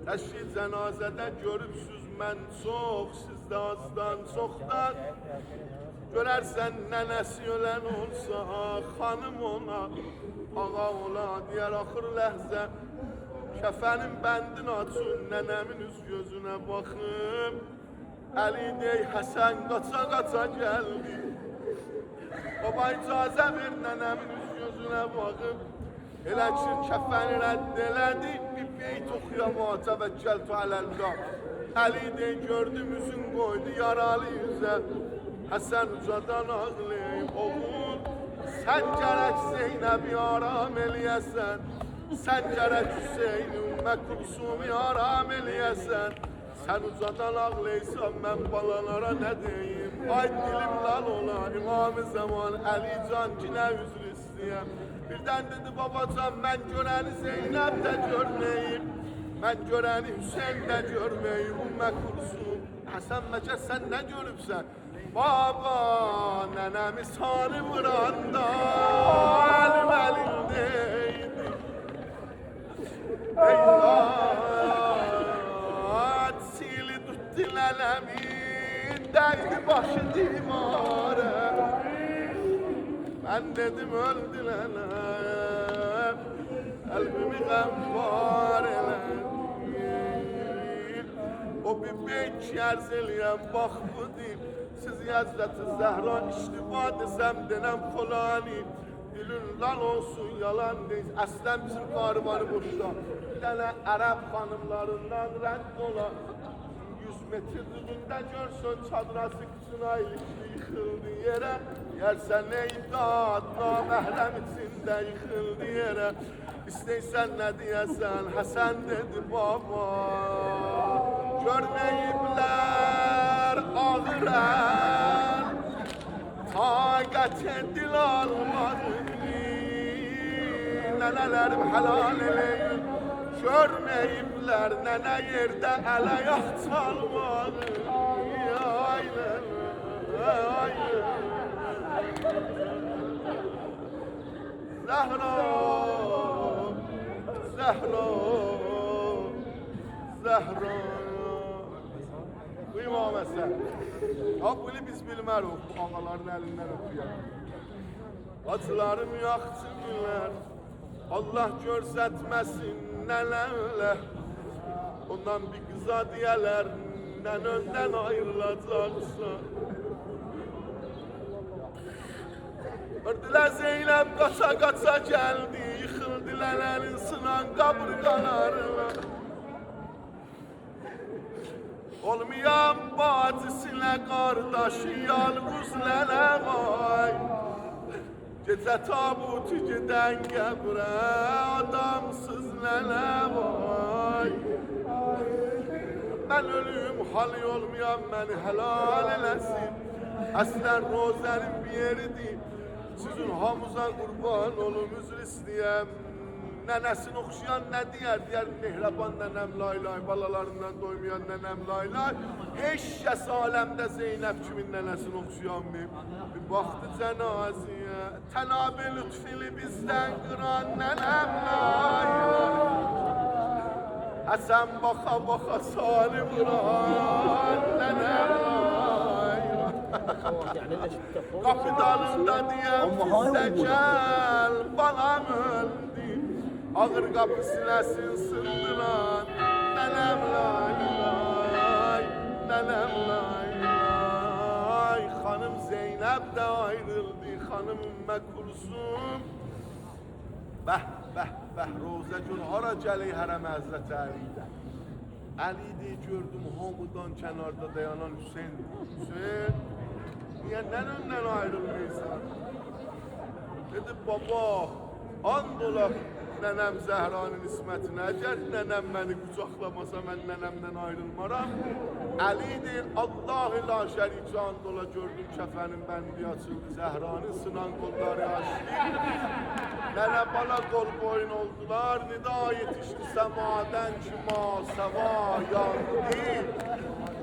Təşri cənazədə görübsüz mən çox, sizdə azdan çoxdan. Görərsən nənəsi ölən olsa, xanım ona ağa ola deyər axır ləhzə. Kəfənin bəndin açın, nənəmin üz gözünə baxım. Əli dey, Həsən qaça gəldi. Baba icazə ver nənəmin üz gözünə baxım. Elə ki kəfəni rədd elədi, bir beyt oxuyam o təvəkkəltü aləllah. Əli dey gördüm üzün qoydu yaralı yüzə. Həsən ucadan ağlayıb oğul, sən gərək Zeynəbi aram eləyəsən. Sən gərək Hüseyni Ümmə Kulsumi aram eləyəsən. Sən ucadan ağlaysan mən balalara nə deyim? Ay dilim lal ola, İmam-ı Zaman Əli Can kinə üzr istəyəm. Birdən dedi babacan mən görəni Zeynəb də görməyim. Mən görəni Hüseyin də görməyim. Ümmə Kulsum, Həsən məcə sən nə görübsən? Baba, nənəmi sarı vuranda əlim əlindeydi. Eyvah, sili tutdu nənəmin, dəydi başı divara. Ben dedim öldü nənəm, qəlbimi qəmbar eləyir. O bir beyt yerz eləyəm, bax bu deyim. Siz Həzreti Zəhra iştiba desem denem kolani. Dilin lan olsun yalan değil. Aslen bizim karıvarı boşta. Bir tane Arap hanımlarından rədd ola. 100 metre dibinde görsün çadrası kısına ilikli yıkıldı yere. Yersen neydat namehrem içinde yıkıldı yere. İsteysen ne diyesen Hasan dedi baba. Görmeyipler ağır el. Taqət dil almadı. Nənələrim helal eləyir. Görmeyipler nənə yerdə ələ yax çalmadı. Ay Zəhra, Zəhra, Zəhra. Bu İmam Həsən. Ya bunu biz bilmərik, bu ağaların əlindən öpüyor. Acılarım yaxçı günlər, Allah görsətməsin nənələ. Ondan bir qıza deyələr, nən öndən ayrılacaqsa. Ördülər Zeynəb qaça gəldi, yıxıldı nənənin sınan qaburqalarına. Olmayan bacısıyla qardaşı yalqız nənə vay. Gecə tabutu gedən qəbrə adamsız nənə vay. Mən ölüm halı olmayan məni helal eləsin. Əslən rozənin bir yeridir. Sizin hamıza qurban olum üzr istəyəm. Nənəsini oxşayan nə deyər? Deyər mehraban nənəm lay lay, balalarından doymayan nənəm lay lay. Heç kəs aləmdə Zeynəb kimin nənəsini oxşayanmayıb. Bir baxdı cənazəyə, Tənab-ı lütfili bizdən qıran nənəm lay lay. Həsən baxa sali vuran nənəm lay lay. Qapı dalında deyəm bizdə gəl, balam öldü. Ağır qapı sinəsin sındıran nənəm lay lay, nənəm lay lay. Xanım Zeynəb də ayrıldı, xanım Ümmə Kulsum. Bəh, bəh, bəh, Rozə gün hara gəlir hərəm Həzrəti Əlidə. Əlidə gördüm hamıdan kənarda dayanan Hüseyin. Hüseyin, niyə nənəmdən ayrılmıysan? Dedi, baba, and ola nənəm Zəhranın ismətinə. Əgər nənəm məni qucaqlamasa, mən nənəmdən ayrılmaram. Əli deyir, Allah-ı la şərikə and ola gördüm kəfənin bəndi açıldı. Zəhranın sınan qolları açdı. Nənə bala qol boyun oldular. Nida yetişdi səmadən ki, masəva yandı.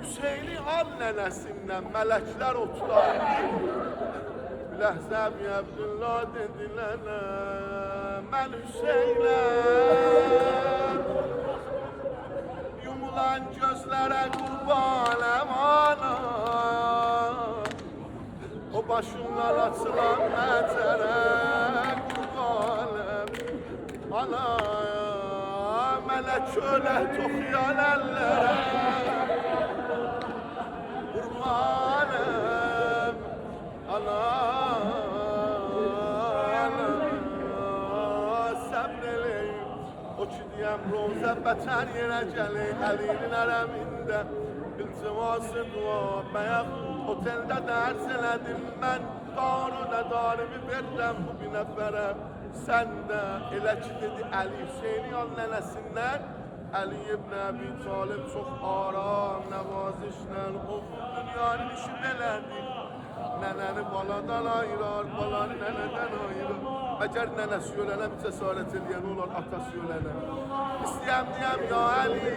Hüseyni al nənəsindən mələklər otlardı. Ləhzə bi Əbdüllah dedi nənə. Mən Hüseynəm, açılan gözlere kurbanım ana. O başından açılan məcərə kurbanım ana. Mənə kölə toxuyan əllərə kurbanım ana. Səbr eləyim o ki deyəm rozə bətər yerə gəlir əlinin ərəmində iltiması dua bəyək oteldə dərs elədim mən dar nədarimi verdim bu bir nəfərə sən də elə ki dedi Əli Hüseyni al nənəsindən Əli ibn Əbi Talib çox aram nəvazişlə o dünyanın işi belədir nənəni baladan ayırar balanı nənədən ayırır əgər nənəsi ölənəm cəsarət eləyən olar atası ölənəm istəyəm deyəm ya Əli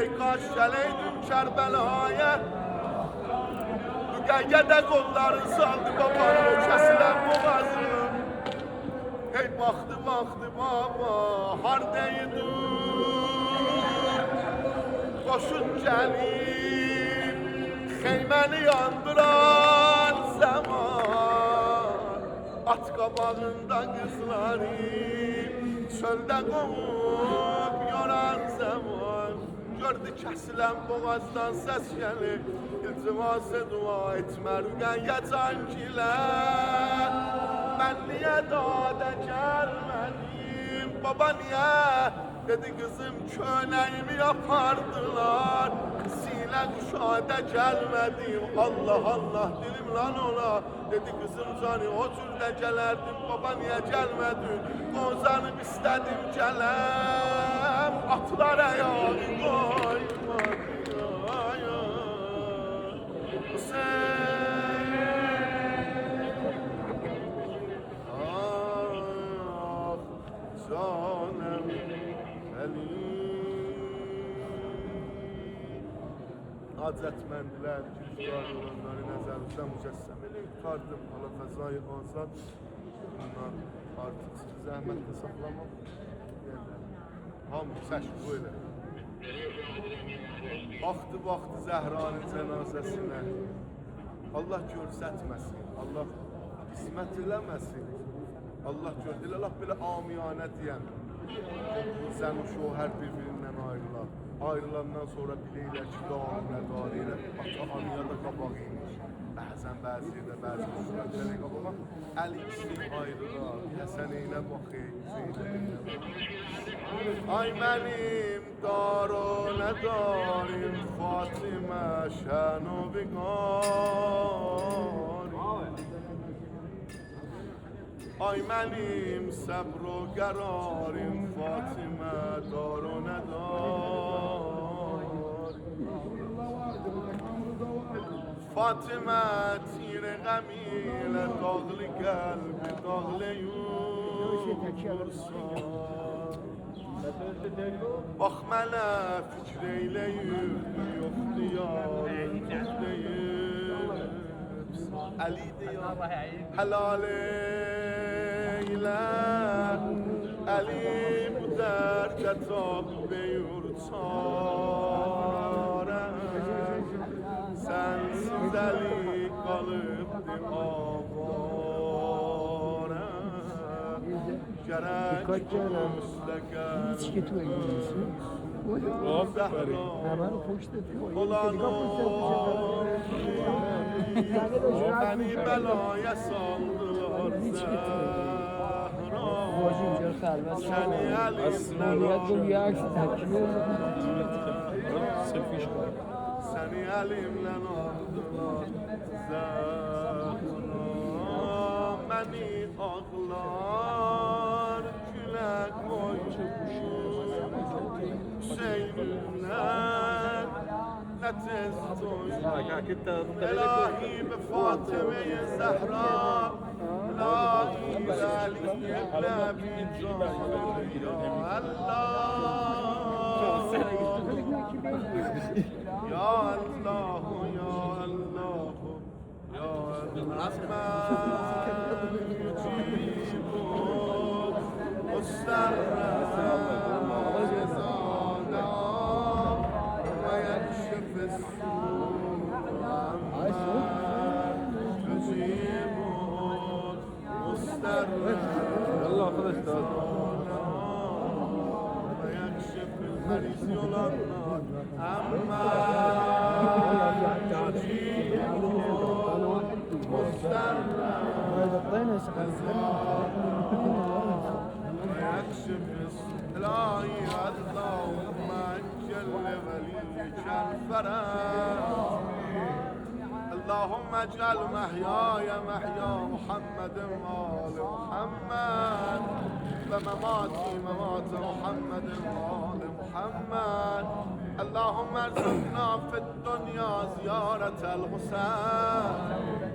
ey kaş gələydim Kərbəlaya Müqəyyədə qolların saldı babanın o kəsilən boğazını ey baxdı baba hardaydı qoşun gəlib xeyməni yandıran zaman at qabağında qızları çöldə qovub yoran zaman gördü kəsilən boğazdan səs gəlir iltiması dua etmə rüqəyyə cankilə mən niyə dadə gəlmədim baba niyə dedi qızım könəyimi yapardılar silə quşadə gəlmədim Allah Allah dilim lan ola dedi qızım canı o cürdə gələrdim baba niyə gəlmədin qozanım istədim gələm atlar ayağı qoymadı canım Əli Hacətməndilər, güclər olanları nəzərimizə mücəssəm edin tutardım ala fəzayı azad bundan artıq sizi zəhmətlə saxlamaq hamı səşq böyle baxdı Zəhranın cənazəsinə Allah görsətməsin, Allah qismət eləməsin Allah gördü, Allah belə amiyanə deyəm sən o şohər bir-birindən ayrılar ayrılandan sonra bilirlər ki dağın nədarı ilə ata anıya da qabaq imiş bəzən bəzi yerdə bəzi usullar qabağa Əli ikisi ayrılar Həsən eynə baxır ay mənim daro nədarim Fatimə şənu biqari ay mənim səbr o qərarim Fatimə dar o nədar Fatimə tir qəmilə dağlı qəlbi dağlı yursan bax mənə fikr eyləyir yoxdur yarın deyib Əli deyir helal Əli bu dərdə tab beyur çarə Sənsiz Əli qalıbdır avarə Gərək müstəqəl olan o bəni bəlaya saldılar Səni əlimlə aldılar Zəhra Məni ağlar gülə qoymuşum Hüseynimdən nə tez doyum Elahi be Fatime-i Zəhra La ilahe illa billah Ya Allah Ya Allah Ya Allah Ya Rahman Yücibu Mustarra Zana مریضی olanlar اما يجيب مضطر ويكشف الإلهي اللهم أجل وليك الفرج اللهم اجعل محياي محيا محمد وآل محمد ومماتي ممات محمد وآل محمد اللهم ارزقنا في الدنيا زيارة الحسين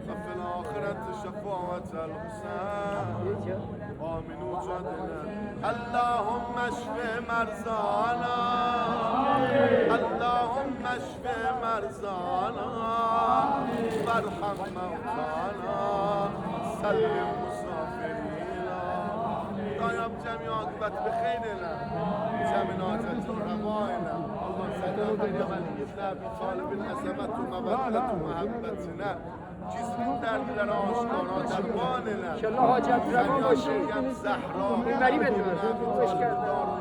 وفي الآخرة شفاعة الحسين آمين وجدنا اللهم اشف مرضانا اللهم اشف مرضانا وارحم موتانا سلم مسافرينا دايم جميع عاقبت بخير لنا جميعات الرضائنا اللهم صل على ولينا بطالب العظمت ومودت ومحبتنا جسم دردلر آشکارا درباننا انشالله حاجت روا باشی زهرا میبری بدون خوش کرد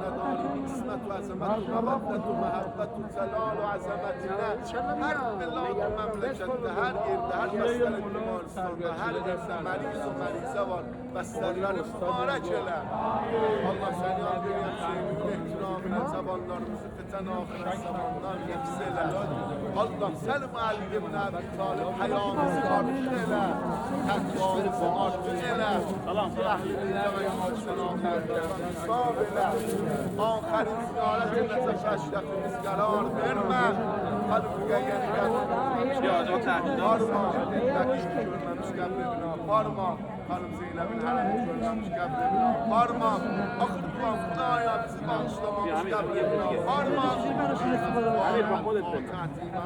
اسمت و عظمت و مودت و محبت و جلال و عظمتنا هر بلاد و مملکت هر گرد هر بستر بیمارستان و هر گرد مریض و مریضه وار بسترler mübarek eyle Allah seni aldırıyan şeyinin ehtiramına tabanlarımızı fiten ahiret zamanlar hepseyle Allah sen muallim Ebi Talib hayamızı artın eyle takvamızı artın eyle ehli billah ve yumuşun ahiretlerden isab eyle آخرین زیارت اشرفimiz قرار verme kalbine yeni geldi parma görmemiş kabrine parma kalbimize ile bir herhangi görmemiş kabrine parma akıl duam Kudaya bizi bağışlamamış kabrine parma Fatih'e